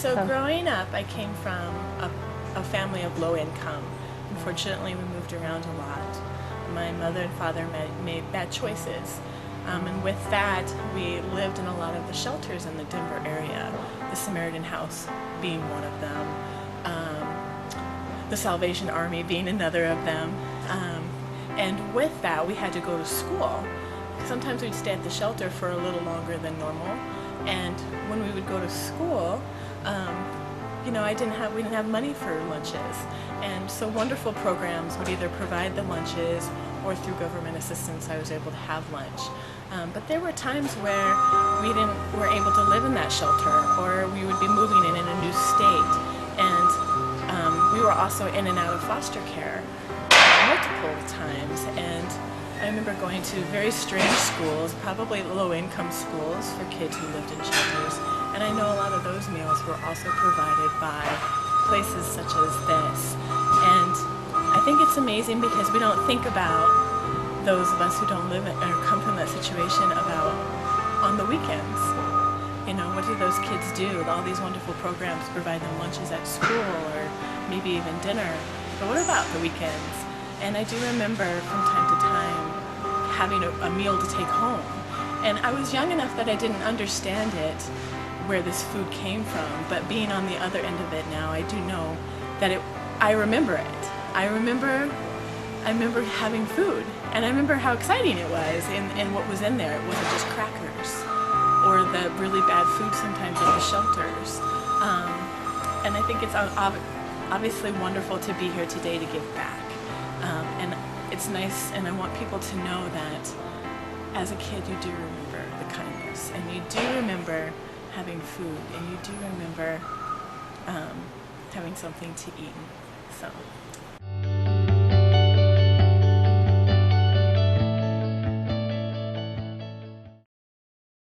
So growing up, I came from a family of low income. Unfortunately, we moved around a lot. My mother and father made bad choices. And with that, we lived in a lot of the shelters in the Denver area, the Samaritan House being one of them, the Salvation Army being another of them. And with that, we had to go to school. Sometimes we'd stay at the shelter for a little longer than normal. And when we would go to school, we didn't have money for lunches. And so wonderful programs would either provide the lunches or through government assistance I was able to have lunch. But there were times where we were able to live in that shelter, or we would be moving in a new state. And we were also in and out of foster care multiple times. And I remember going to very strange schools, probably low-income schools for kids who lived in shelters. And I know a lot of those meals were also provided by places such as this. And I think it's amazing because we don't think about those of us who don't live or come from that situation about on the weekends. You know, what do those kids do? All these wonderful programs provide them lunches at school or maybe even dinner. But what about the weekends? And I do remember from time to time having a meal to take home. And I was young enough that I didn't understand it, where this food came from, but being on the other end of it now, I do know that I remember it. I remember having food, and I remember how exciting it was and what was in there. It wasn't just crackers or the really bad food sometimes at the shelters. And I think it's obviously wonderful to be here today to give back. And it's nice, and I want people to know that as a kid you do remember the kindness, and you do remember having food, and you do remember having something to eat. So